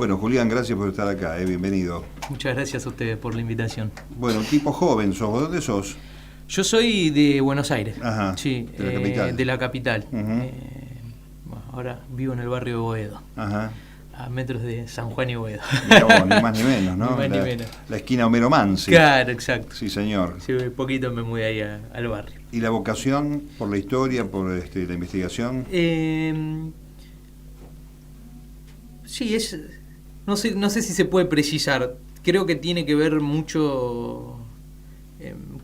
Bueno, Julián, gracias por estar acá, bienvenido. Muchas gracias a ustedes por la invitación. Bueno, tipo joven sos, ¿de dónde sos? Yo soy de Buenos Aires. Ajá, sí, de la capital. De la capital. Uh-huh. Ahora vivo en el barrio de Boedo. Ajá. A metros de San Juan y Boedo. Mirá vos, ni más ni menos, ¿no? Ni más ni menos. La esquina Homero Mansi. Claro, exacto. Sí, señor. Sí, poquito me mudé ahí al barrio. ¿Y la vocación por la historia, por la investigación? Sí, no sé si se puede precisar. Creo que tiene que ver mucho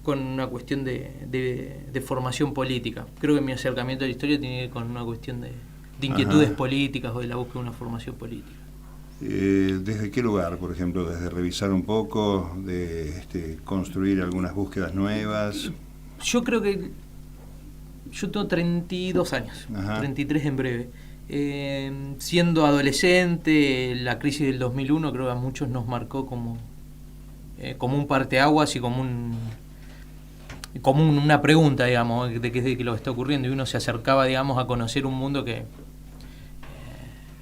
con una cuestión de formación política. Creo que mi acercamiento a la historia tiene que ver con una cuestión de inquietudes políticas o de la búsqueda de una formación política. ¿Desde qué lugar, por ejemplo? ¿Desde revisar un poco, de construir algunas búsquedas nuevas? Yo creo que yo tengo 32 años, 33 en breve. Siendo adolescente, la crisis del 2001 creo que a muchos nos marcó como un parteaguas y como una pregunta, digamos, de qué es lo que está ocurriendo, y uno se acercaba, digamos, a conocer un mundo que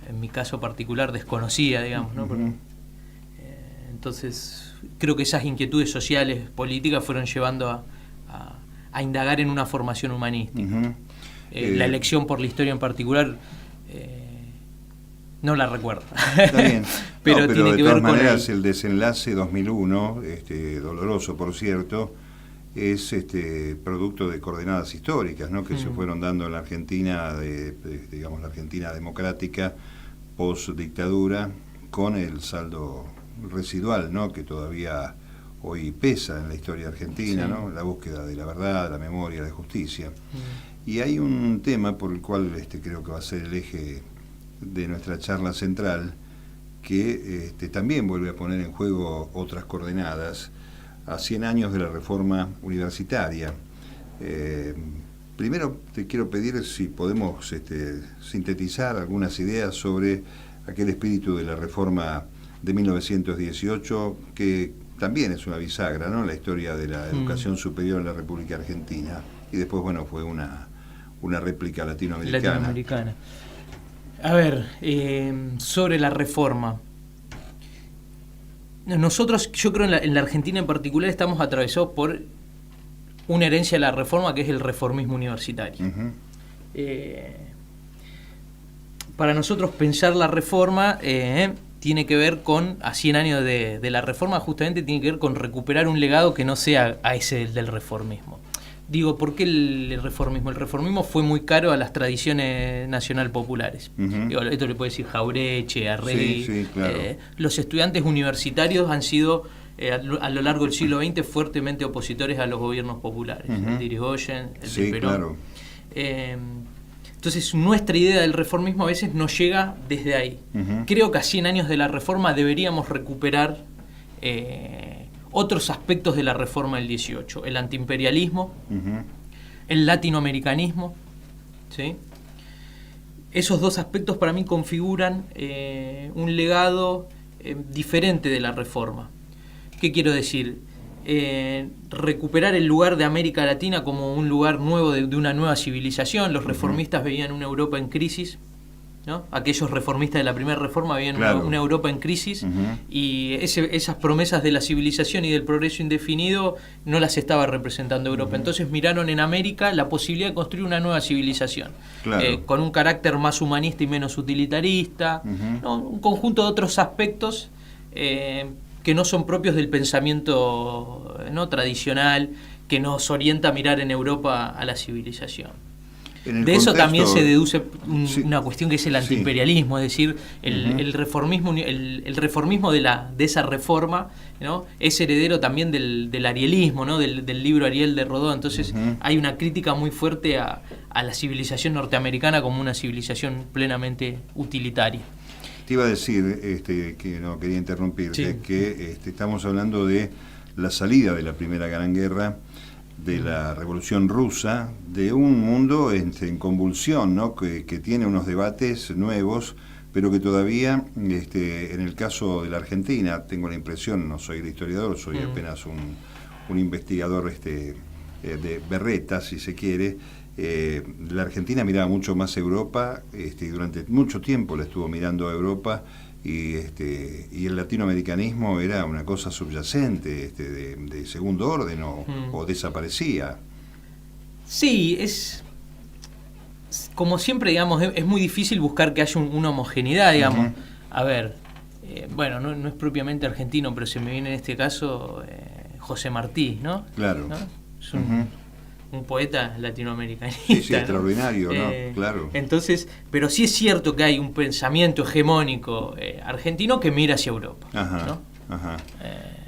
en mi caso particular desconocía, digamos, ¿no? Porque, entonces creo que esas inquietudes sociales, políticas fueron llevando a indagar en una formación humanística. La elección por la historia en particular no la recuerdo. Está bien. pero tiene de que todas ver maneras con el desenlace 2001, doloroso por cierto, es producto de coordenadas históricas, ¿no? Que se fueron dando en la Argentina, digamos la Argentina democrática, post dictadura, con el saldo residual, ¿no? Que todavía hoy pesa en la historia argentina, ¿no? La búsqueda de la verdad, la memoria, la justicia. Y hay un tema por el cual creo que va a ser el eje de nuestra charla central, que también vuelve a poner en juego otras coordenadas a 100 años de la reforma universitaria. Primero te quiero pedir si podemos sintetizar algunas ideas sobre aquel espíritu de la reforma de 1918, que también es una bisagra, ¿no? La historia de la educación superior en la República Argentina, y después, bueno, fue una réplica latinoamericana. A ver, sobre la reforma. Nosotros, yo creo en la Argentina en particular, estamos atravesados por una herencia de la reforma, que es el reformismo universitario. Para nosotros pensar la reforma tiene que ver con, a 100 años de la reforma, justamente tiene que ver con recuperar un legado que no sea a ese del reformismo. Digo, ¿por qué el reformismo? El reformismo fue muy caro a las tradiciones nacional populares. Digo, esto le puede decir Jaureche, Arregui. Sí, claro. Los estudiantes universitarios han sido, a lo largo del siglo XX, fuertemente opositores a los gobiernos populares. El de Irigoyen, el de Perón. Claro. Entonces, nuestra idea del reformismo a veces no llega desde ahí. Creo que a 100 años de la reforma deberíamos recuperar otros aspectos de la reforma del 18, el antiimperialismo, el latinoamericanismo, ¿sí? Esos dos aspectos para mí configuran un legado diferente de la reforma. ¿Qué quiero decir? Recuperar el lugar de América Latina como un lugar nuevo de una nueva civilización. Los reformistas veían una Europa en crisis, ¿no? Aquellos reformistas de la primera reforma veían una Europa en crisis, y esas promesas de la civilización y del progreso indefinido no las estaba representando Europa. Entonces miraron en América la posibilidad de construir una nueva civilización, con un carácter más humanista y menos utilitarista, ¿no? Un conjunto de otros aspectos que no son propios del pensamiento, ¿no?, tradicional, que nos orienta a mirar en Europa a la civilización. De eso también se deduce una cuestión que es el antiimperialismo, es decir, el reformismo de esa reforma, ¿no?, es heredero también del arielismo, ¿no?, del libro Ariel de Rodó. Entonces hay una crítica muy fuerte a la civilización norteamericana como una civilización plenamente utilitaria. Te iba a decir, que no quería interrumpirte, que estamos hablando de la salida de la Primera Gran Guerra, de la Revolución Rusa, de un mundo en convulsión, ¿no?, que tiene unos debates nuevos, pero que todavía, en el caso de la Argentina, tengo la impresión, no soy el historiador, soy apenas un investigador de berreta, si se quiere. La Argentina miraba mucho más a Europa, y durante mucho tiempo la estuvo mirando a Europa, y el latinoamericanismo era una cosa subyacente, de segundo orden o desaparecía. Sí, como siempre, digamos, es muy difícil buscar que haya una homogeneidad, digamos. A ver, bueno, no es propiamente argentino, pero se me viene en este caso José Martí, ¿no? Claro. ¿No? Es un poeta latinoamericanista. Sí, ¿no? extraordinario, ¿no? Claro. Entonces, pero sí es cierto que hay un pensamiento hegemónico argentino que mira hacia Europa. Ajá, ¿no? ajá.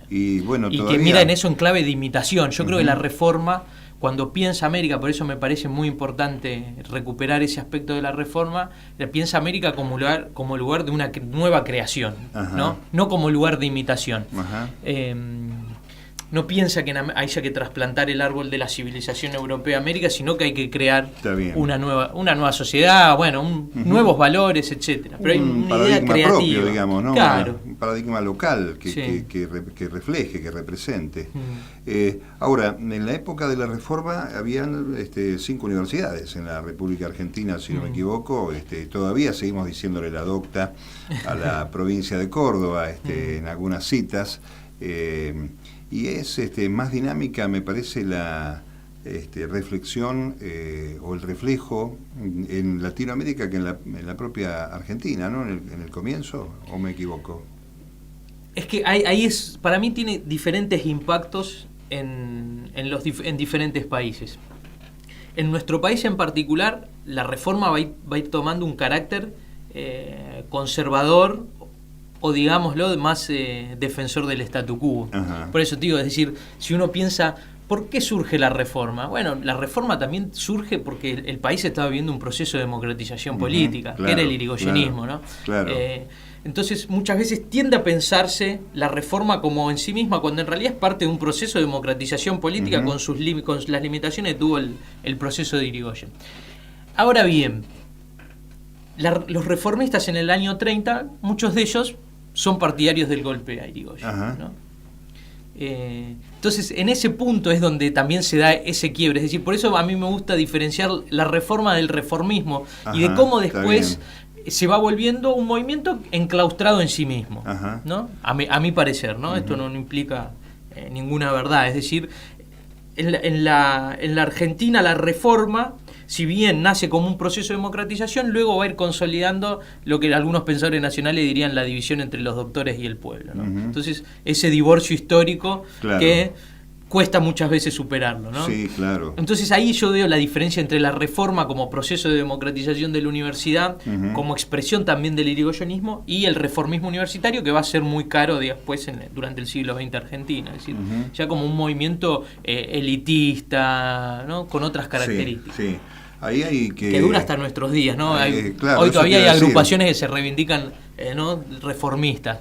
Y bueno, y todavía... que mira en eso en clave de imitación. Yo creo que la Reforma, cuando piensa América, por eso me parece muy importante recuperar ese aspecto de la Reforma, piensa América como lugar de una nueva creación, no como lugar de imitación. Ajá. No piensa que haya que trasplantar el árbol de la civilización europea a América, sino que hay que crear una nueva sociedad, bueno, nuevos valores, etcétera. Pero hay una idea creativa propio, digamos, ¿no? Claro. Un paradigma local que refleje, que represente. Ahora, en la época de la Reforma habían 5 universidades en la República Argentina, si no me equivoco. Todavía seguimos diciéndole la docta a la provincia de Córdoba en algunas citas. Y es más dinámica, me parece, la reflexión o el reflejo en Latinoamérica que en la propia Argentina, ¿no? En el comienzo, ¿o me equivoco? Es que ahí para mí tiene diferentes impactos en diferentes países. En nuestro país en particular, la Reforma va a ir tomando un carácter conservador, o digámoslo, más defensor del statu quo. Ajá. Por eso te digo, es decir, si uno piensa, ¿por qué surge la Reforma? Bueno, la Reforma también surge porque el país estaba viviendo un proceso de democratización política, claro, que era el irigoyenismo, ¿no? Claro. Entonces, muchas veces tiende a pensarse la Reforma como en sí misma, cuando en realidad es parte de un proceso de democratización política con las limitaciones que tuvo el proceso de Irigoyen. Ahora bien, los reformistas en el año 30, muchos de ellos son partidarios del golpe a Irigoyen, ¿no? Entonces, en ese punto es donde también se da ese quiebre. Es decir, por eso a mí me gusta diferenciar la Reforma del reformismo y de cómo después se va volviendo un movimiento enclaustrado en sí mismo, ¿no? A mi parecer, ¿no? Esto no implica ninguna verdad. Es decir, en la Argentina la Reforma, si bien nace como un proceso de democratización, luego va a ir consolidando lo que algunos pensadores nacionales dirían la división entre los doctores y el pueblo, ¿no? Entonces, ese divorcio histórico que cuesta muchas veces superarlo, ¿no? Sí, claro. Entonces ahí yo veo la diferencia entre la Reforma como proceso de democratización de la universidad, como expresión también del irigoyenismo, y el reformismo universitario, que va a ser muy caro después durante el siglo XX Argentina, es decir, ya como un movimiento elitista, ¿no? Con otras características. Sí, sí. Ahí hay que dura hasta nuestros días, ¿no? Claro, hoy todavía hay agrupaciones que se reivindican reformistas.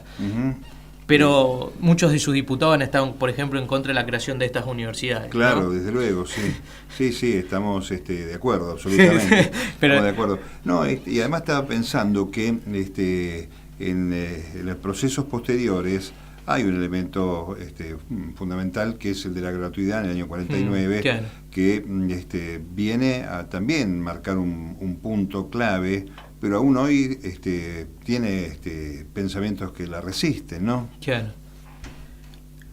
Pero muchos de sus diputados han estado, por ejemplo, en contra de la creación de estas universidades. Claro, ¿no? Desde luego, sí. Sí, estamos de acuerdo, absolutamente. Pero, estamos de acuerdo. No, y además estaba pensando que en los procesos posteriores hay un elemento fundamental, que es el de la gratuidad en el año 49, que viene a también marcar un punto clave, pero aún hoy tiene pensamientos que la resisten, ¿no? Claro.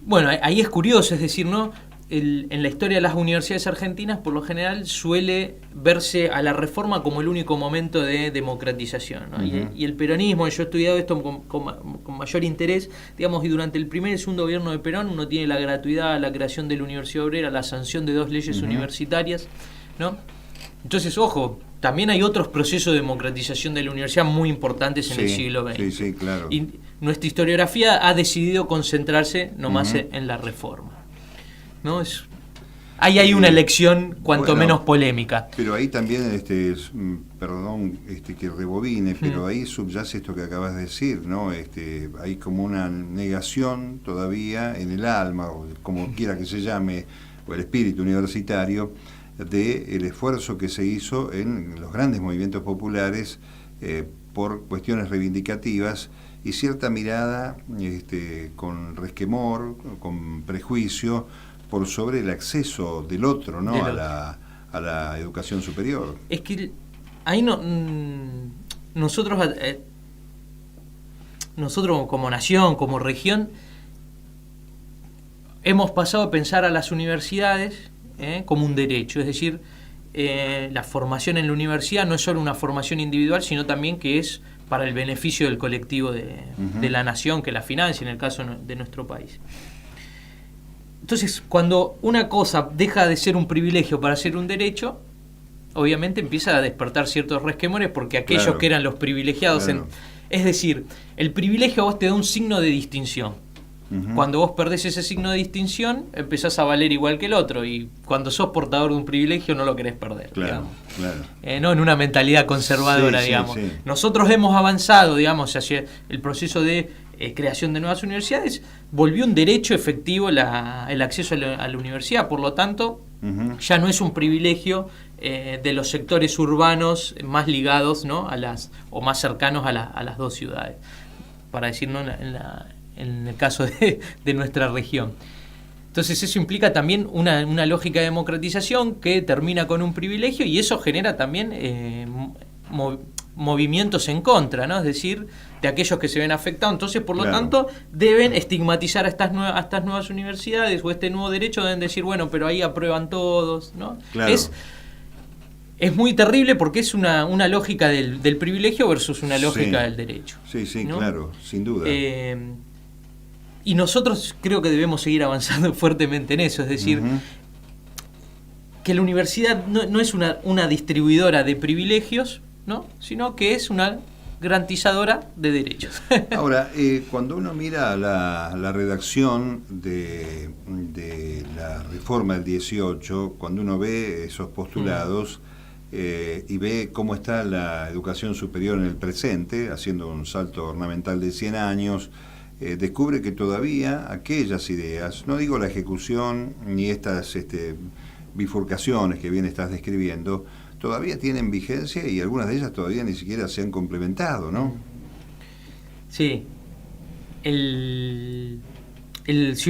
Bueno, ahí es curioso, es decir, ¿no? En la historia de las universidades argentinas, por lo general, suele verse a la Reforma como el único momento de democratización, ¿no? Y el peronismo, yo he estudiado esto con mayor interés, digamos, y durante el primer y el segundo gobierno de Perón uno tiene la gratuidad, la creación de la Universidad Obrera, la sanción de 2 leyes universitarias, ¿no? Entonces, ojo, también hay otros procesos de democratización de la universidad muy importantes en el siglo XX. Sí, claro. Y nuestra historiografía ha decidido concentrarse nomás en la Reforma, ¿no? Ahí hay una elección cuanto menos polémica. Pero ahí también, perdón que rebobine, pero ahí subyace esto que acabas de decir, ¿no? Hay como una negación todavía en el alma, o como quiera que se llame, o el espíritu universitario, del esfuerzo que se hizo en los grandes movimientos populares por cuestiones reivindicativas, y cierta mirada con resquemor, con prejuicio, por sobre el acceso del otro, ¿no? A la educación superior. Es que ahí nosotros nosotros como nación, como región, hemos pasado a pensar a las universidades como un derecho, es decir, la formación en la universidad no es solo una formación individual, sino también que es para el beneficio del colectivo de la nación que la financia, en el caso de nuestro país. Entonces, cuando una cosa deja de ser un privilegio para ser un derecho, obviamente empieza a despertar ciertos resquemores, porque aquellos que eran los privilegiados, es decir, el privilegio a vos te da un signo de distinción. Cuando vos perdés ese signo de distinción, empezás a valer igual que el otro, y cuando sos portador de un privilegio no lo querés perder, digamos. No en una mentalidad conservadora, digamos. Nosotros hemos avanzado, digamos, hacia el proceso de creación de nuevas universidades, volvió un derecho efectivo el acceso a la universidad, por lo tanto, ya no es un privilegio de los sectores urbanos más ligados, ¿no?, o más cercanos a las dos ciudades, para decirlo en el caso de nuestra región. Entonces eso implica también una lógica de democratización que termina con un privilegio, y eso genera también movimientos en contra, ¿no? Es decir, de aquellos que se ven afectados. Entonces, por lo tanto, deben estigmatizar a estas nuevas universidades o este nuevo derecho, deben decir, bueno, pero ahí aprueban todos, ¿no? Es muy terrible, porque es una lógica del privilegio versus una lógica del derecho. Sí, ¿no? Claro, sin duda. Y nosotros creo que debemos seguir avanzando fuertemente en eso, es decir, que la universidad no es una distribuidora de privilegios, ¿no?, sino que es una garantizadora de derechos. Ahora, cuando uno mira la redacción de la reforma del 18, cuando uno ve esos postulados y ve cómo está la educación superior en el presente, haciendo un salto ornamental de 100 años, descubre que todavía aquellas ideas, no digo la ejecución ni estas bifurcaciones que bien estás describiendo, todavía tienen vigencia, y algunas de ellas todavía ni siquiera se han complementado, ¿no? Sí. Si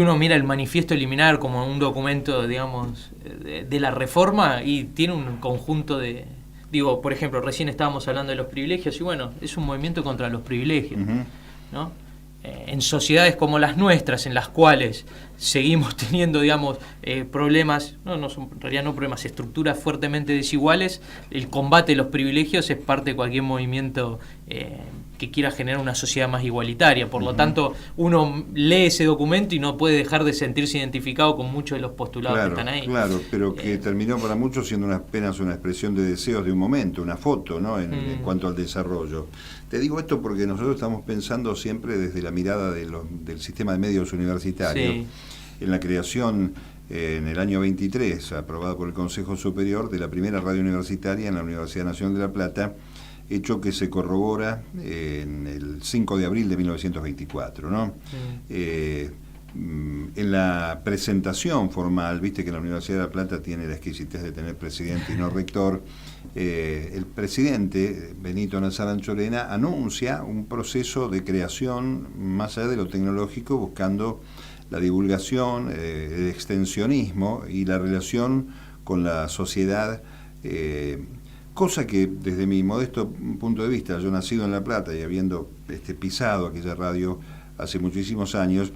uno mira el manifiesto liminar como un documento, digamos, de la reforma, y tiene un conjunto de... Digo, por ejemplo, recién estábamos hablando de los privilegios, y bueno, es un movimiento contra los privilegios, ¿no? En sociedades como las nuestras, en las cuales seguimos teniendo, digamos, problemas, no son en realidad no problemas, estructuras fuertemente desiguales, el combate de los privilegios es parte de cualquier movimiento que quiera generar una sociedad más igualitaria. Por lo tanto, uno lee ese documento y no puede dejar de sentirse identificado con muchos de los postulados que están ahí. Claro, pero que terminó para muchos siendo apenas una expresión de deseos de un momento, una foto, ¿no?, en cuanto al desarrollo. Te digo esto porque nosotros estamos pensando siempre desde la mirada del sistema de medios universitarios, en la creación en el año 23, aprobada por el Consejo Superior, de la primera radio universitaria en la Universidad Nacional de La Plata, hecho que se corrobora en el 5 de abril de 1924, ¿no? En la presentación formal, viste que la Universidad de La Plata tiene la exquisitez de tener presidente y no rector, el presidente Benito Nazar Ancholena anuncia un proceso de creación más allá de lo tecnológico, buscando la divulgación, el extensionismo y la relación con la sociedad, cosa que desde mi modesto punto de vista, yo nacido en La Plata y habiendo pisado aquella radio hace muchísimos años,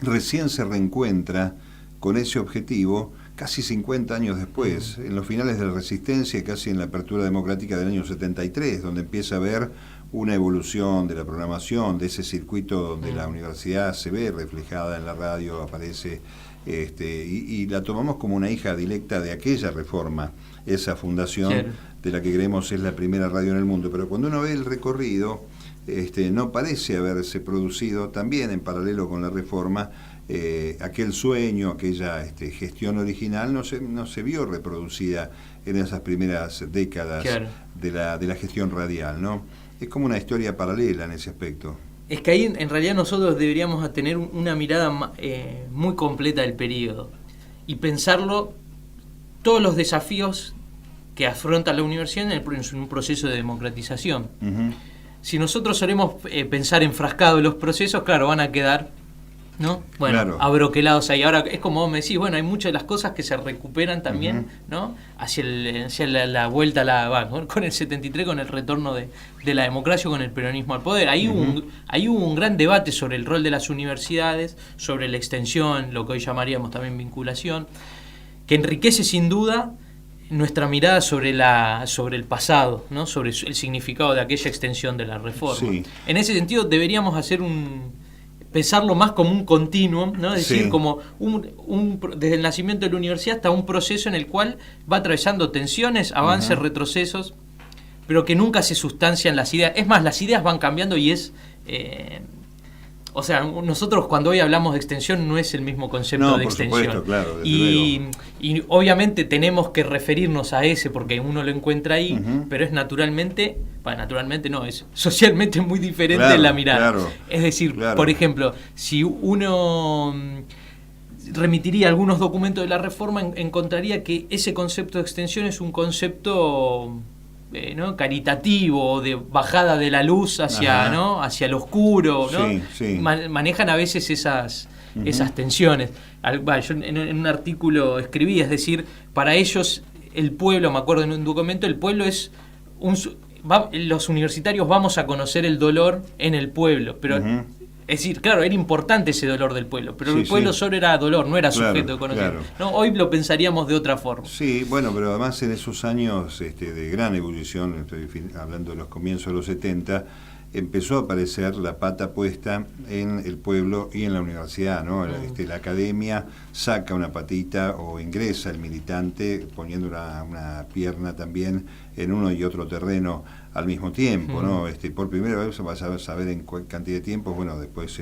recién se reencuentra con ese objetivo casi 50 años después, en los finales de la Resistencia, casi en la apertura democrática del año 73, donde empieza a haber una evolución de la programación, de ese circuito donde la universidad se ve reflejada en la radio, aparece, y la tomamos como una hija directa de aquella reforma, esa fundación de la que creemos es la primera radio en el mundo. Pero cuando uno ve el recorrido, no parece haberse producido también en paralelo con la reforma aquel sueño, aquella gestión original no se vio reproducida en esas primeras décadas de la gestión radial, ¿no? Es como una historia paralela en ese aspecto. Es que ahí en realidad nosotros deberíamos tener una mirada muy completa del periodo y pensarlo, todos los desafíos que afronta la universidad en un proceso de democratización. Si nosotros solemos pensar enfrascados en los procesos, claro, van a quedar ¿no? Bueno, claro, abroquelados ahí. Ahora es como vos me decís, bueno, hay muchas de las cosas que se recuperan también, ¿no? Hacia la vuelta con el 73, con el retorno de la democracia, con el peronismo al poder. Ahí hubo un gran debate sobre el rol de las universidades, sobre la extensión, lo que hoy llamaríamos también vinculación, que enriquece sin duda nuestra mirada sobre el pasado, ¿no? Sobre el significado de aquella extensión de la reforma. Sí. En ese sentido deberíamos hacer pensarlo más como un continuum, ¿no? Es decir, como desde el nacimiento de la universidad hasta un proceso en el cual va atravesando tensiones, avances, retrocesos, pero que nunca se sustancian las ideas. Es más, las ideas van cambiando y o sea, nosotros cuando hoy hablamos de extensión no es el mismo concepto de extensión. Supuesto, claro, y obviamente tenemos que referirnos a ese porque uno lo encuentra ahí, pero es naturalmente no, es socialmente muy diferente la mirada. Claro, es decir, por ejemplo, si uno remitiría algunos documentos de la reforma, encontraría que ese concepto de extensión es un concepto ¿no? caritativo, de bajada de la luz hacia, ¿no? hacia lo oscuro, ¿no? Manejan a veces esas tensiones. Yo en un artículo escribí, es decir, para ellos el pueblo, me acuerdo en un documento, el pueblo es los universitarios vamos a conocer el dolor en el pueblo, pero es decir, claro, era importante ese dolor del pueblo, pero el pueblo solo era dolor, no era sujeto de conocimiento. ¿No? Hoy lo pensaríamos de otra forma. Sí, bueno, pero además en esos años de gran ebullición, estoy hablando de los comienzos de los 70, empezó a aparecer la pata puesta en el pueblo y en la universidad, ¿no? La academia saca una patita o ingresa el militante poniendo una pierna también en uno y otro terreno al mismo tiempo, ¿no? Por primera vez vas a saber en cuál cantidad de tiempo, bueno, después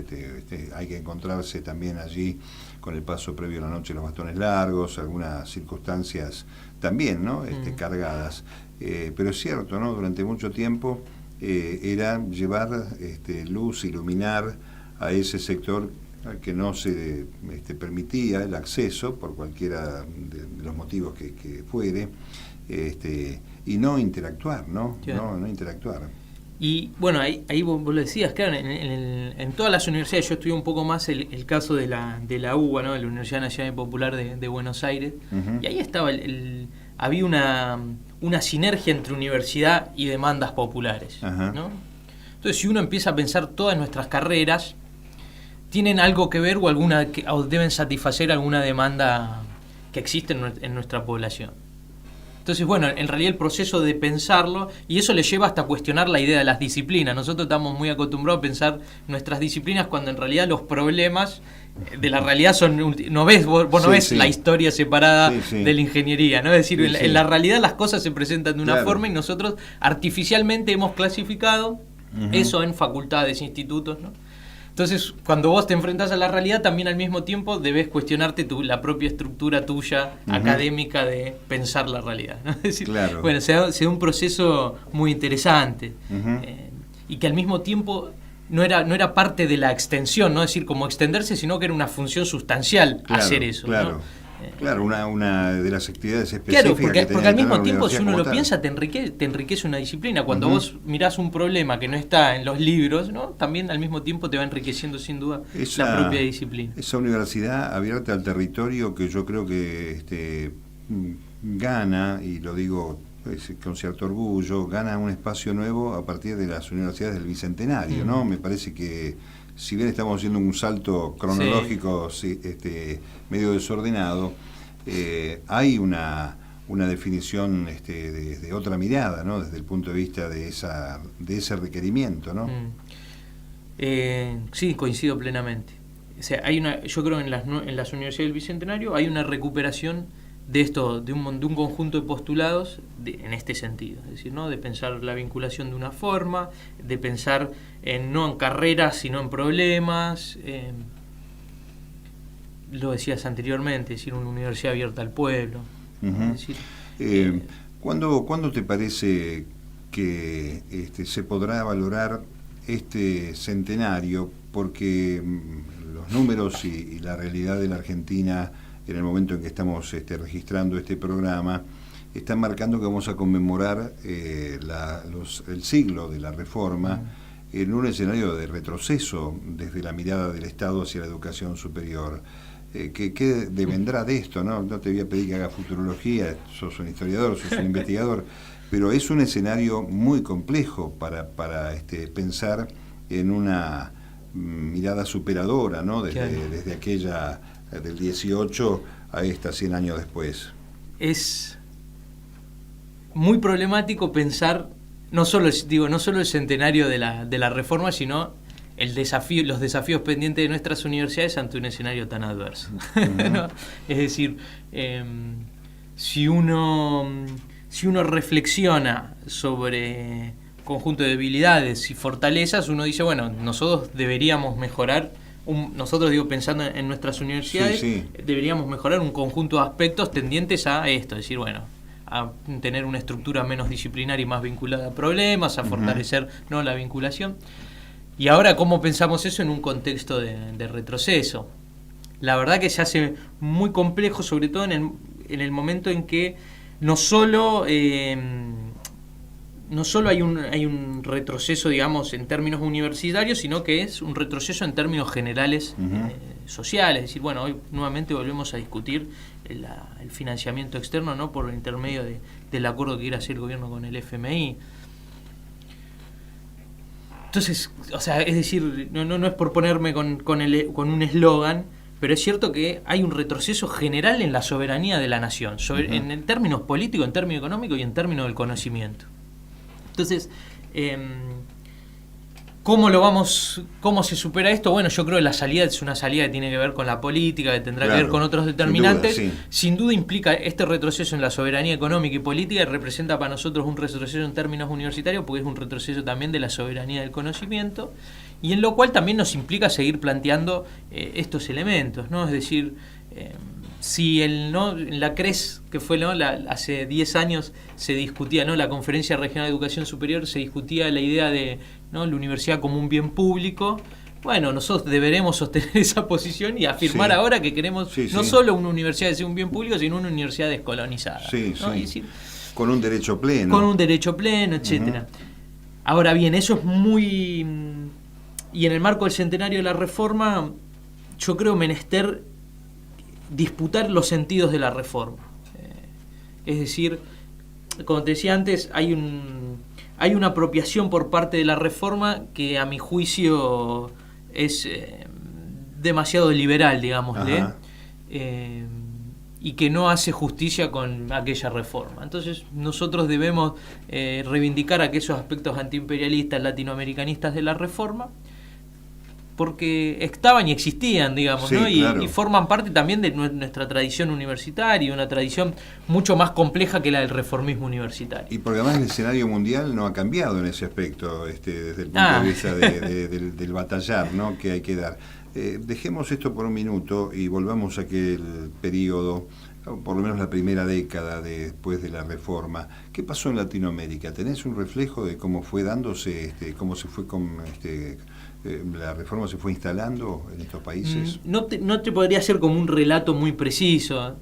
hay que encontrarse también allí con el paso previo a la noche, los bastones largos, algunas circunstancias también, ¿no? Cargadas. Pero es cierto, ¿no? Durante mucho tiempo era llevar luz, iluminar a ese sector al que no se permitía el acceso por cualquiera de los motivos que fuere, y no interactuar, ¿no? No interactuar. Y bueno, ahí vos lo decías, claro, en todas las universidades, yo estudié un poco más el caso de la UBA, ¿no? De la Universidad Nacional Popular de Buenos Aires, y ahí estaba había una sinergia entre universidad y demandas populares, ¿no? Entonces, si uno empieza a pensar todas nuestras carreras, tienen algo que ver o deben satisfacer alguna demanda que existe en nuestra población. Entonces, bueno, en realidad el proceso de pensarlo, y eso le lleva hasta cuestionar la idea de las disciplinas. Nosotros estamos muy acostumbrados a pensar nuestras disciplinas cuando en realidad los problemas de la realidad son... No ves, vos no ves la historia separada de la ingeniería, ¿no? Es decir, en la realidad las cosas se presentan de una forma y nosotros artificialmente hemos clasificado eso en facultades, institutos, ¿no? Entonces, cuando vos te enfrentás a la realidad, también al mismo tiempo debes cuestionarte la propia estructura tuya académica de pensar la realidad, ¿no? Es decir, bueno, se da un proceso muy interesante y que al mismo tiempo no era parte de la extensión, no es decir, como extenderse, sino que era una función sustancial hacer eso, ¿no? Claro, una de las actividades específicas. Claro, porque al mismo tiempo, si uno lo piensa, te enriquece una disciplina. Cuando vos mirás un problema que no está en los libros, ¿no? También al mismo tiempo te va enriqueciendo sin duda la propia disciplina. Esa universidad abierta al territorio que yo creo que gana, y lo digo con cierto orgullo, gana un espacio nuevo a partir de las universidades del Bicentenario, ¿no? Me parece que si bien estamos haciendo un salto cronológico medio desordenado, hay una definición de otra mirada, ¿no? Desde el punto de vista de ese requerimiento, ¿no? Sí, coincido plenamente. O sea, yo creo en las universidades del Bicentenario hay una recuperación de un conjunto de postulados en este sentido, es decir, ¿no? De pensar la vinculación de una forma, de pensar no en carreras sino en problemas, lo decías anteriormente, es decir, una universidad abierta al pueblo. Es decir, ¿Cuándo te parece que se podrá valorar este centenario? Porque los números y la realidad de la Argentina en el momento en que estamos registrando este programa, están marcando que vamos a conmemorar el siglo de la Reforma en un escenario de retroceso desde la mirada del Estado hacia la educación superior. ¿Qué devendrá de esto? No te voy a pedir que haga futurología, sos un historiador, sos un investigador, pero es un escenario muy complejo para pensar en una mirada superadora, ¿no? Desde aquella del 18 a esta 100 años después. Es muy problemático pensar no solo el centenario de la reforma, sino los desafíos pendientes de nuestras universidades ante un escenario tan adverso. ¿No? Es decir, si uno reflexiona sobre conjunto de debilidades y fortalezas, uno dice, bueno, nosotros deberíamos mejorar, pensando en nuestras universidades, deberíamos mejorar un conjunto de aspectos tendientes a esto, es decir, bueno, a tener una estructura menos disciplinaria y más vinculada a problemas, a fortalecer la vinculación. Y ahora, ¿cómo pensamos eso en un contexto de retroceso? La verdad que se hace muy complejo, sobre todo en el momento en que no solo hay un retroceso, digamos, en términos universitarios, sino que es un retroceso en términos generales sociales. Es decir, bueno, hoy nuevamente volvemos a discutir el financiamiento externo, ¿no?, por intermedio del acuerdo que quiere hacer el gobierno con el FMI. Entonces, o sea, es decir, no es por ponerme con un eslogan, pero es cierto que hay un retroceso general en la soberanía de la nación, en términos políticos, en términos económicos y en términos del conocimiento. Entonces, ¿cómo se supera esto? Bueno, yo creo que la salida es una salida que tiene que ver con la política, que tendrá que ver con otros determinantes. Sin duda implica este retroceso en la soberanía económica y política, y representa para nosotros un retroceso en términos universitarios, porque es un retroceso también de la soberanía del conocimiento, y en lo cual también nos implica seguir planteando estos elementos, ¿no? Es decir, si en la CRES, que fue hace 10 años, se discutía, ¿no?, la Conferencia Regional de Educación Superior, se discutía la idea de, ¿no?, la universidad como un bien público. Bueno, nosotros deberemos sostener esa posición y afirmar ahora que queremos no solo una universidad que sea un bien público, sino una universidad descolonizada. ¿No? Decir, con un derecho pleno. Con un derecho pleno, etcétera. Ahora bien, eso es muy... Y en el marco del centenario de la reforma, yo creo menester disputar los sentidos de la reforma. Es decir, como te decía antes, hay una apropiación por parte de la reforma que a mi juicio es demasiado liberal, digámosle, y que no hace justicia con aquella reforma. Entonces nosotros debemos reivindicar aquellos aspectos antiimperialistas, latinoamericanistas de la reforma, porque estaban y existían, digamos, ¿no? Y forman parte también de nuestra tradición universitaria, una tradición mucho más compleja que la del reformismo universitario. Y porque además el escenario mundial no ha cambiado en ese aspecto, desde el punto de vista del batallar, ¿no?, que hay que dar. Dejemos esto por un minuto y volvamos a aquel periodo, por lo menos la primera década después de la reforma. ¿Qué pasó en Latinoamérica? ¿Tenés un reflejo de cómo fue dándose, cómo se fue la reforma se fue instalando en estos países? No te podría hacer como un relato muy preciso,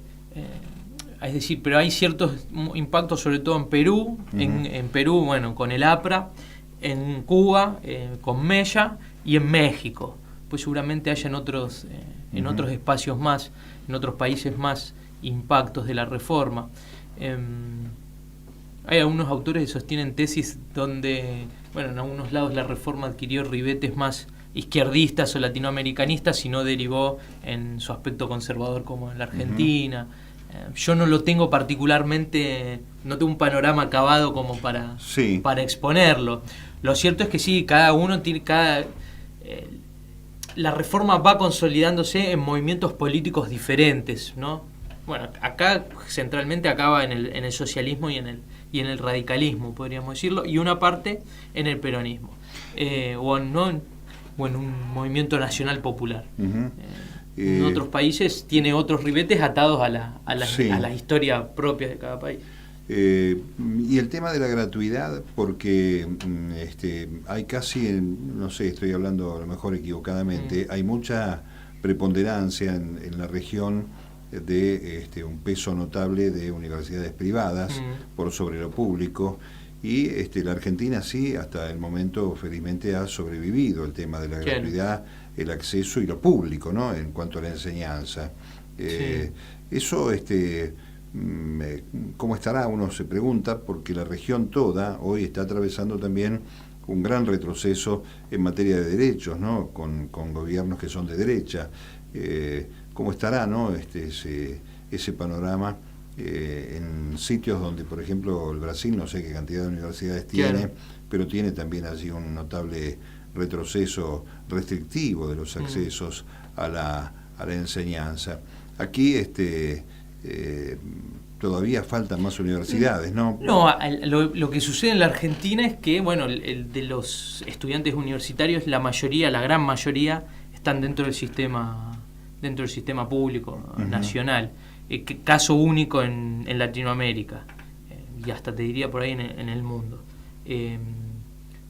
es decir, pero hay ciertos impactos, sobre todo en Perú, en Perú, bueno, con el APRA, en Cuba, con Mella, y en México. Pues seguramente haya en otros espacios más, en otros países más, impactos de la reforma. Hay algunos autores que sostienen tesis donde, bueno, en algunos lados la reforma adquirió ribetes más izquierdistas o latinoamericanistas y no derivó en su aspecto conservador como en la Argentina. Yo no lo tengo particularmente, no tengo un panorama acabado como para exponerlo. Lo cierto es que sí, cada uno tiene, la reforma va consolidándose en movimientos políticos diferentes, ¿no? Bueno, acá centralmente acaba en el socialismo y en el radicalismo, podríamos decirlo, y una parte en el peronismo, o en un movimiento nacional popular. En otros países tiene otros ribetes atados a la historia propia de cada país. Y el tema de la gratuidad, porque hay casi, no sé, estoy hablando a lo mejor equivocadamente, hay mucha preponderancia en la región de un peso notable de universidades privadas por sobre lo público, y la Argentina sí, hasta el momento felizmente ha sobrevivido el tema de la gratuidad, el acceso y lo público, ¿no? En cuanto a la enseñanza. Eso, ¿cómo estará? Uno se pregunta, porque la región toda hoy está atravesando también un gran retroceso en materia de derechos, ¿no? Con gobiernos que son de derecha. ¿Cómo estará, ¿no? ese panorama en sitios donde, por ejemplo, el Brasil, no sé qué cantidad de universidades tiene, pero tiene también allí un notable retroceso restrictivo de los accesos a la enseñanza? Aquí todavía faltan más universidades, ¿no? No, lo que sucede en la Argentina es que, bueno, de los estudiantes universitarios, la gran mayoría, están dentro del sistema público nacional. Caso único en Latinoamérica, y hasta te diría por ahí en el mundo.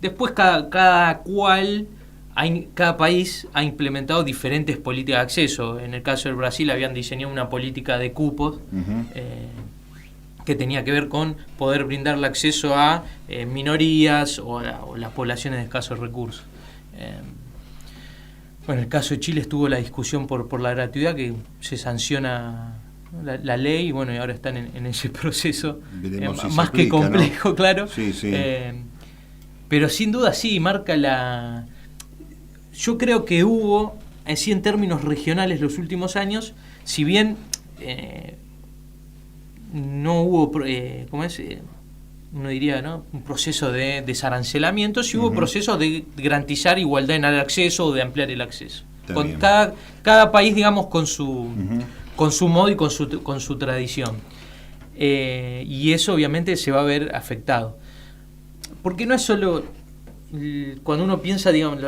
Después cada país ha implementado diferentes políticas de acceso. En el caso del Brasil habían diseñado una política de cupos que tenía que ver con poder brindarle acceso a minorías o las poblaciones de escasos recursos. Bueno, en el caso de Chile estuvo la discusión por la gratuidad, que se sanciona la ley, y bueno, y ahora están en ese proceso más que complejo, ¿no? Claro. Sí. Pero sin duda sí, marca yo creo que hubo, así en términos regionales los últimos años, si bien no hubo, uno diría, ¿no?, un proceso de desarancelamiento, sí hubo procesos de garantizar igualdad en el acceso o de ampliar el acceso. Con cada país, digamos, con su modo y con su tradición. Y eso obviamente se va a ver afectado. Porque no es solo, cuando uno piensa, digamos,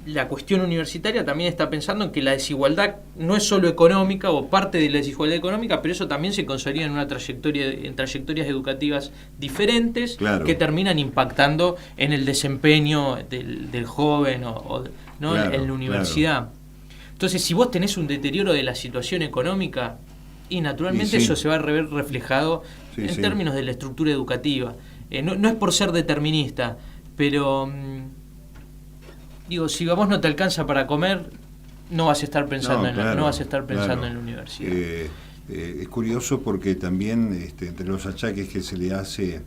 la cuestión universitaria, también está pensando en que la desigualdad no es solo económica o parte de la desigualdad económica, pero eso también se consolida en trayectorias educativas diferentes, claro, que terminan impactando en el desempeño del joven ¿no? Claro, en la universidad. Claro. Entonces, si vos tenés un deterioro de la situación económica, y naturalmente eso se va a ver reflejado en términos de la estructura educativa. No es por ser determinista, pero digo, si a vos no te alcanza para comer, no vas a estar pensando en la universidad. Es curioso porque también entre los achaques que se le hace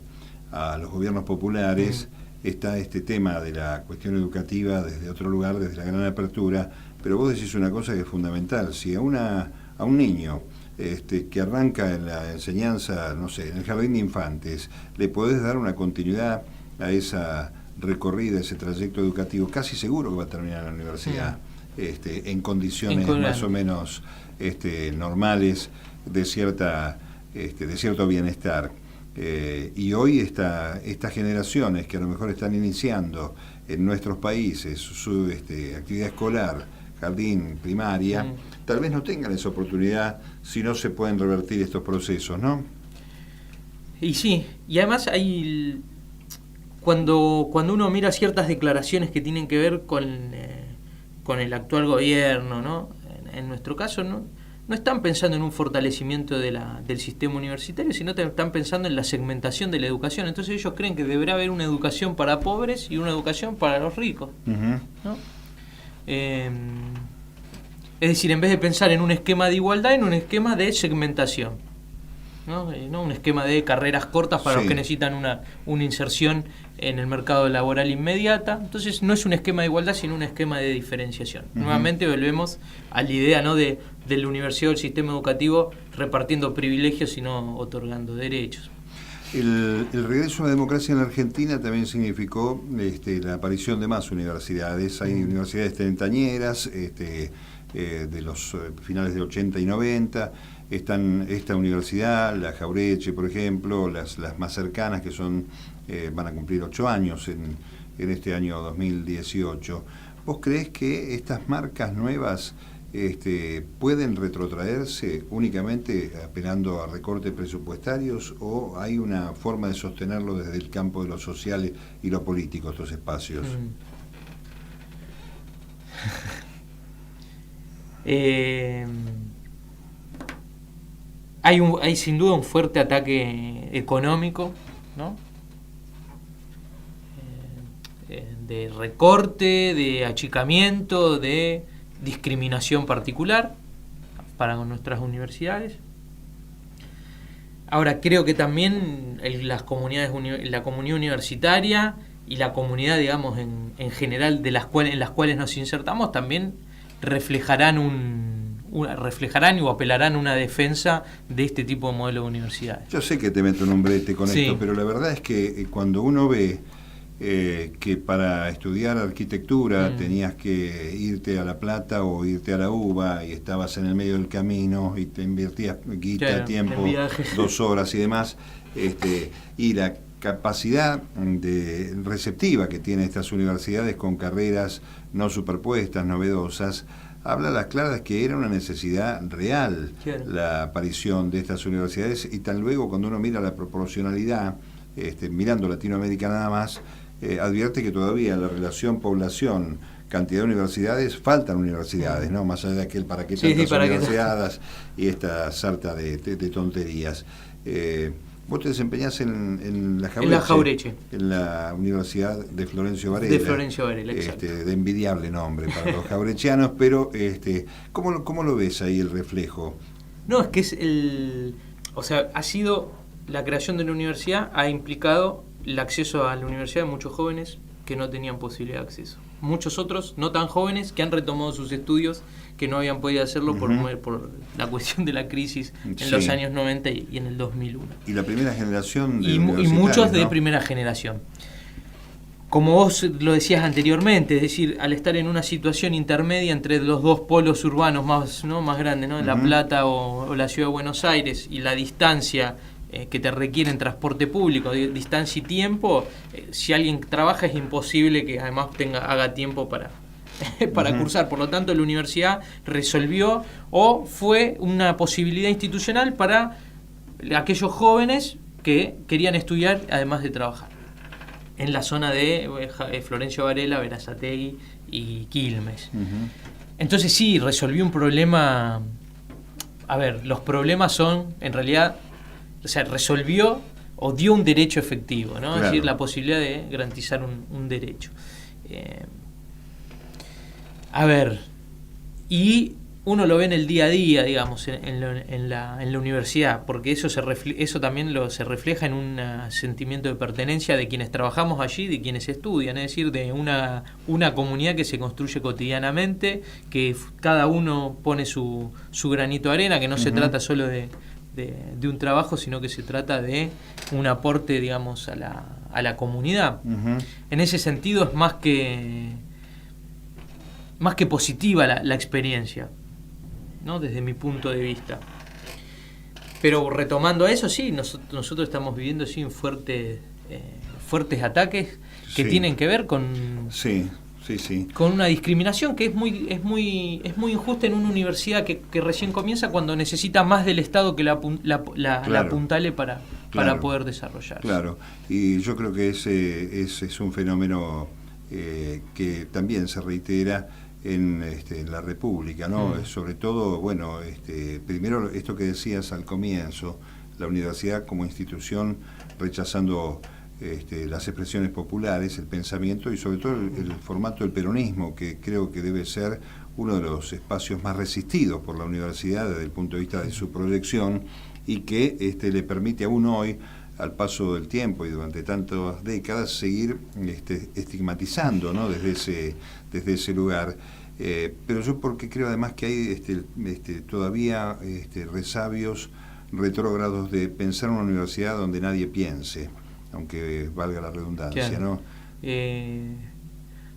a los gobiernos populares está este tema de la cuestión educativa desde otro lugar, desde la gran apertura, pero vos decís una cosa que es fundamental. Si a un niño que arranca en la enseñanza, no sé, en el jardín de infantes, le podés dar una continuidad a esa recorrida, ese trayecto educativo, casi seguro que va a terminar en la universidad, en condiciones más o menos normales de cierto bienestar. Y hoy estas generaciones que a lo mejor están iniciando en nuestros países su actividad escolar, jardín, primaria, tal vez no tengan esa oportunidad si no se pueden revertir estos procesos, ¿no? Y sí, y además hay cuando uno mira ciertas declaraciones que tienen que ver con el actual gobierno, ¿no? En nuestro caso, no están pensando en un fortalecimiento del sistema universitario, sino están pensando en la segmentación de la educación. Entonces ellos creen que deberá haber una educación para pobres y una educación para los ricos, ¿no? Es decir, en vez de pensar en un esquema de igualdad, en un esquema de segmentación, ¿no? Un esquema de carreras cortas para los que necesitan una inserción en el mercado laboral inmediata. Entonces no es un esquema de igualdad, sino un esquema de diferenciación. Nuevamente volvemos a la idea, ¿no?, de la universidad o del sistema educativo repartiendo privilegios y no otorgando derechos. El regreso a la democracia en la Argentina también significó la aparición de más universidades. Hay universidades treintañeras, de los finales de 80 y 90, están esta universidad, la Jaureche, por ejemplo, las más cercanas que van a cumplir 8 años en este año 2018. ¿Vos creés que estas marcas nuevas pueden retrotraerse únicamente apelando a recortes presupuestarios, o hay una forma de sostenerlo desde el campo de lo social y lo político, estos espacios? Hay sin duda un fuerte ataque económico, ¿no?, de recorte, de achicamiento, de discriminación particular para nuestras universidades. Ahora, creo que también las comunidades, la comunidad universitaria y la comunidad, digamos, en general en las cuales nos insertamos, también reflejarán o apelarán una defensa de este tipo de modelo de universidades. Yo sé que te meto en un brete con esto, pero la verdad es que cuando uno ve que para estudiar arquitectura tenías que irte a La Plata o irte a la UBA y estabas en el medio del camino y te invertías guita, tiempo, 2 horas y demás, y la capacidad receptiva que tienen estas universidades con carreras no superpuestas, novedosas, habla a las claras que era una necesidad real la aparición de estas universidades, y tan luego cuando uno mira la proporcionalidad, mirando Latinoamérica nada más, advierte que todavía la relación población cantidad de universidades, faltan universidades, ¿no? Más allá de aquel para qué tantas universidades y esta sarta de tonterías. Vos te desempeñás en la Jaureche. En la Jaureche. En la Universidad de Florencio Varela. De Florencio Varela, exacto. De envidiable nombre para los jaurechianos, pero ¿cómo lo ves ahí el reflejo? No, es que ha sido la creación de la universidad, ha implicado el acceso a la universidad de muchos jóvenes que no tenían posibilidad de acceso. Muchos otros, no tan jóvenes, que han retomado sus estudios, que no habían podido hacerlo por la cuestión de la crisis en los años 90 y en el 2001. Y la primera generación de y muchos de primera generación. Como vos lo decías anteriormente, es decir, al estar en una situación intermedia entre los dos polos urbanos más grandes, ¿no? La Plata o la Ciudad de Buenos Aires, y la distancia que te requieren transporte público, distancia y tiempo, si alguien trabaja es imposible que además haga tiempo para cursar. Por lo tanto, la universidad resolvió o fue una posibilidad institucional para aquellos jóvenes que querían estudiar además de trabajar en la zona de Florencio Varela, Berazategui y Quilmes. Entonces sí, resolvió un problema. A ver, los problemas son, en realidad, resolvió o dio un derecho efectivo, ¿no? Claro. Es decir, la posibilidad de garantizar un derecho. Y uno lo ve en el día a día, digamos, en la universidad, porque eso también se refleja en un sentimiento de pertenencia de quienes trabajamos allí, de quienes estudian, es decir, de una comunidad que se construye cotidianamente, que cada uno pone su granito de arena, que no se trata solo de un trabajo, sino que se trata de un aporte, digamos, a la comunidad. En ese sentido es más que positiva la experiencia, ¿no? Desde mi punto de vista. Pero retomando a eso, sí, nosotros estamos viviendo fuertes ataques que tienen que ver con con una discriminación que es muy injusta en una universidad que recién comienza, cuando necesita más del Estado que la apuntale para poder desarrollarse. Claro, y yo creo que ese es un fenómeno que también se reitera en la República, ¿no? Sobre todo, primero esto que decías al comienzo, la universidad como institución rechazando las expresiones populares, el pensamiento y sobre todo el formato del peronismo, que creo que debe ser uno de los espacios más resistidos por la universidad desde el punto de vista de su proyección, y que le permite aún hoy, al paso del tiempo y durante tantas décadas, seguir estigmatizando, ¿no? desde ese lugar. Pero yo porque creo además que hay todavía resabios retrógrados de pensar en una universidad donde nadie piense, aunque valga la redundancia, claro. ¿No?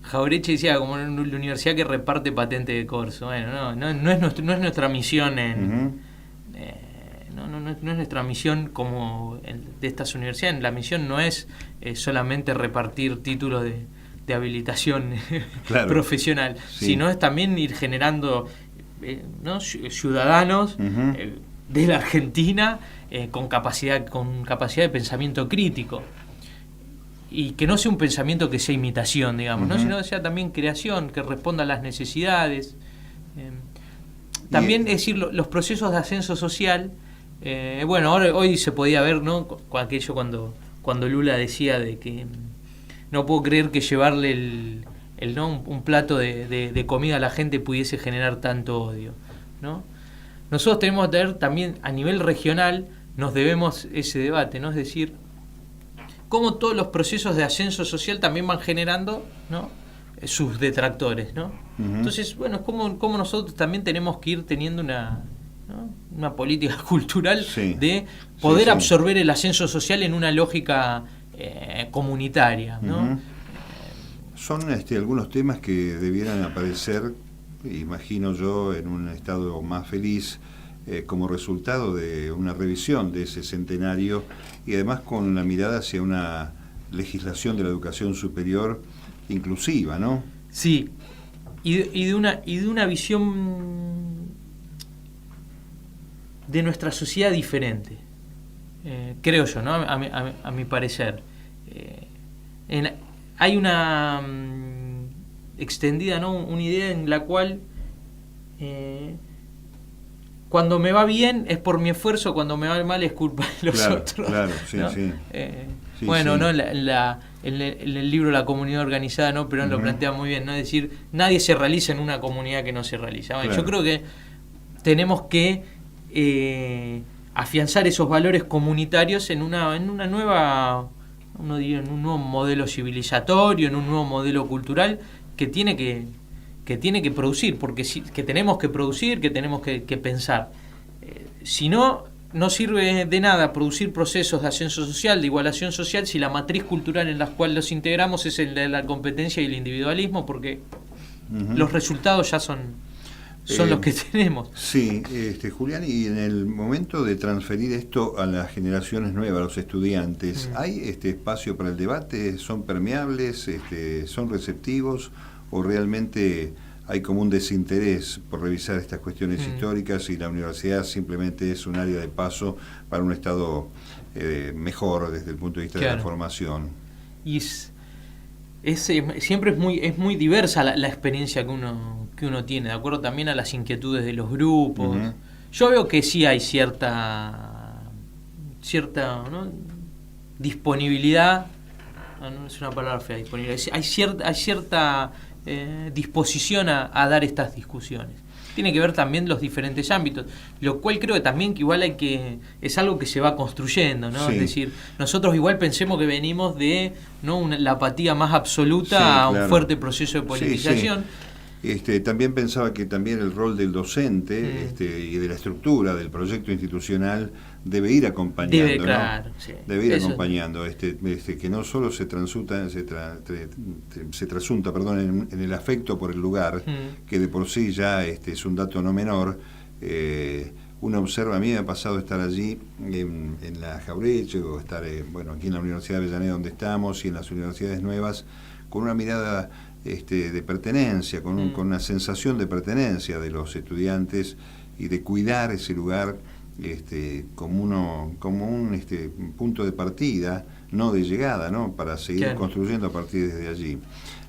Jaureche decía como la universidad que reparte patente de corso. Bueno, no es nuestra misión no es nuestra misión como de estas universidades. La misión no es solamente repartir títulos de habilitación profesional, sino es también ir generando ciudadanos de la Argentina con capacidad de pensamiento crítico, y que no sea un pensamiento que sea imitación, digamos, ¿no? Sino que sea también creación, que responda a las necesidades. También, es decir, los procesos de ascenso social. Hoy se podía ver, ¿no? Aquello cuando Lula decía de que no puedo creer que llevarle ¿no? un plato de comida a la gente pudiese generar tanto odio, ¿no? Nosotros tenemos que tener también a nivel regional, nos debemos ese debate, ¿no? Es decir, cómo todos los procesos de ascenso social también van generando, ¿no? sus detractores, ¿no? Uh-huh. Entonces, bueno, como nosotros también tenemos que ir teniendo una política cultural de poder absorber el ascenso social en una lógica comunitaria, ¿no? Uh-huh. Son algunos temas que debieran aparecer, imagino yo, en un estado más feliz, como resultado de una revisión de ese centenario y además con la mirada hacia una legislación de la educación superior inclusiva, ¿no? Sí, y de una visión de nuestra sociedad diferente, creo yo, ¿no? A mi parecer. Hay una extendida, ¿no? Una idea en la cual cuando me va bien es por mi esfuerzo, cuando me va mal es culpa de los otros. Claro, sí, ¿no? Sí. Bueno, sí. ¿No? En el libro La comunidad organizada, ¿no? Perón lo plantea muy bien, ¿no? Es decir, nadie se realiza en una comunidad que no se realiza. Bueno, yo creo que tenemos que afianzar esos valores comunitarios en una nueva, uno diría, en un nuevo modelo civilizatorio, en un nuevo modelo cultural que tiene que producir, porque que tenemos que producir, que tenemos que pensar. Si no sirve de nada producir procesos de ascenso social, de igualación social, si la matriz cultural en la cual los integramos es el de la competencia y el individualismo, porque los resultados ya son los que tenemos. Sí, Julián, y en el momento de transferir esto a las generaciones nuevas, a los estudiantes, ¿hay espacio para el debate? ¿Son permeables? ¿Son receptivos? ¿O realmente hay como un desinterés por revisar estas cuestiones históricas y la universidad simplemente es un área de paso para un Estado mejor desde el punto de vista de la formación? Y siempre es muy diversa la experiencia que uno tiene, de acuerdo también a las inquietudes de los grupos. Yo veo que sí hay cierta ¿no? disponibilidad, no es una palabra fea, disponibilidad, hay cierta disposición a dar estas discusiones. Tiene que ver también los diferentes ámbitos, lo cual creo que también que igual es algo que se va construyendo, ¿no? Sí. Es decir, nosotros igual pensemos que venimos de la apatía más absoluta a un fuerte proceso de politización. Sí. También pensaba que también el rol del docente y de la estructura del proyecto institucional debe ir acompañando, debe ir acompañando, que no solo se trasunta en el afecto por el lugar, que de por sí ya es un dato no menor. Uno observa, a mí me ha pasado estar allí en la Jauretche o estar aquí en la Universidad de Avellaneda donde estamos y en las universidades nuevas con una mirada de pertenencia, con una sensación de pertenencia de los estudiantes y de cuidar ese lugar como un punto de partida, no de llegada, ¿no? Para seguir construyendo a partir de allí.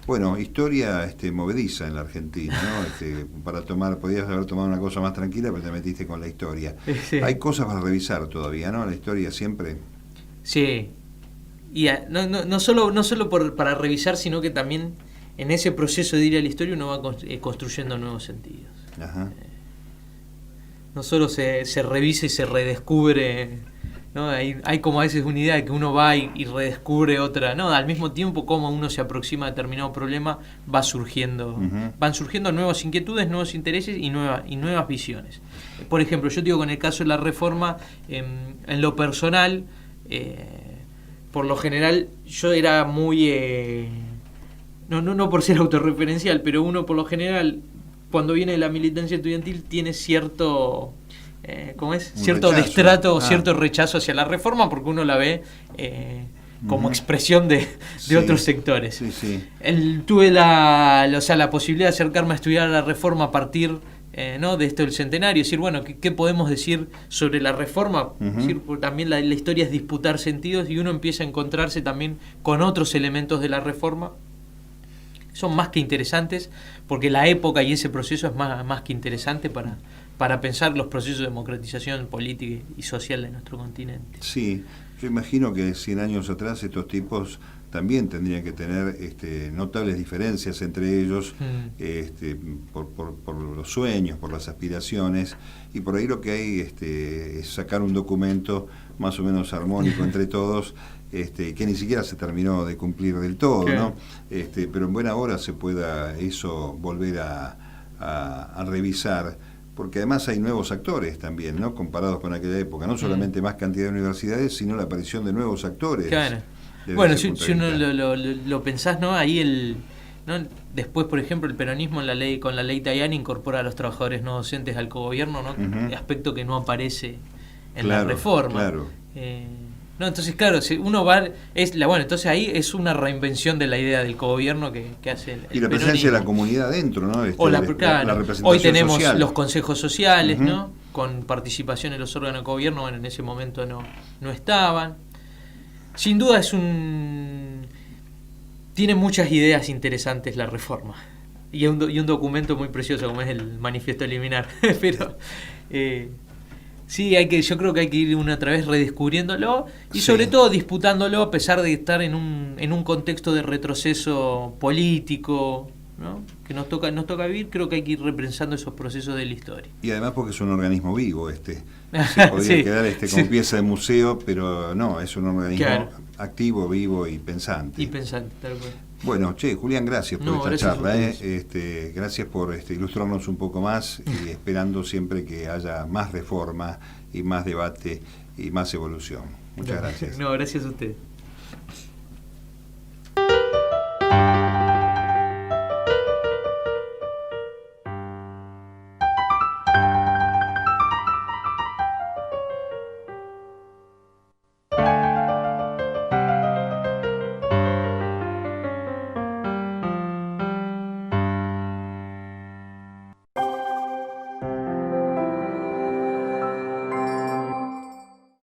Bueno, historia movediza en la Argentina, ¿no? Podías haber tomado una cosa más tranquila, pero te metiste con la historia. Sí. Hay cosas para revisar todavía, ¿no? La historia siempre. Sí. Y no solo para revisar, sino que también en ese proceso de ir a la historia uno va construyendo nuevos sentidos. Ajá. No solo se revisa y se redescubre, ¿no? Hay como a veces una idea de que uno va y redescubre otra, ¿no? Al mismo tiempo como uno se aproxima a determinado problema van surgiendo nuevas inquietudes, nuevos intereses y nuevas visiones. Por ejemplo, yo digo con el caso de la reforma, en lo personal, por lo general yo era muy no por ser autorreferencial, pero uno por lo general cuando viene de la militancia estudiantil tiene cierto cierto destrato, cierto rechazo hacia la reforma, porque uno la ve como expresión de otros sectores. Sí. Tuve la posibilidad de acercarme a estudiar la reforma a partir de esto del centenario, decir, bueno, ¿qué podemos decir sobre la reforma? Decir, también la historia es disputar sentidos y uno empieza a encontrarse también con otros elementos de la reforma. Son más que interesantes, porque la época y ese proceso es más que interesante para pensar los procesos de democratización política y social de nuestro continente. Sí, yo imagino que 100 años atrás estos tipos también tendrían que tener notables diferencias entre ellos, por los sueños, por las aspiraciones, y por ahí lo que hay es sacar un documento más o menos armónico entre todos, que ni siquiera se terminó de cumplir del todo, ¿no? Pero en buena hora se pueda eso volver a revisar, porque además hay nuevos actores también, ¿no? Comparados con aquella época, no solamente más cantidad de universidades, sino la aparición de nuevos actores. Claro. Bueno, si uno lo pensás, ¿no? Ahí ¿no? Después, por ejemplo, el peronismo con la ley Tajani incorpora a los trabajadores no docentes al cogobierno, ¿no? Aspecto que no aparece en la reforma. Claro. No, entonces, claro, si uno entonces ahí es una reinvención de la idea del cogobierno que hace el y la presencia de la comunidad dentro, ¿no? La representación hoy tenemos social. Los consejos sociales, ¿no? Con participación en los órganos de gobierno, bueno, en ese momento no estaban. Sin duda tiene muchas ideas interesantes la reforma. Y un documento muy precioso como es el Manifiesto Liminar. Pero sí, yo creo que hay que ir una otra vez redescubriéndolo y sobre todo disputándolo, a pesar de estar en un contexto de retroceso político, ¿no? Que nos toca vivir. Creo que hay que ir repensando esos procesos de la historia. Y además porque es un organismo vivo, se podría quedar como pieza de museo, pero no, es un organismo activo, vivo y pensante. Tal cual. Bueno, Julián, gracias por esta charla. Gracias por ilustrarnos un poco más y esperando siempre que haya más reforma y más debate y más evolución. Muchas gracias. No, gracias a usted.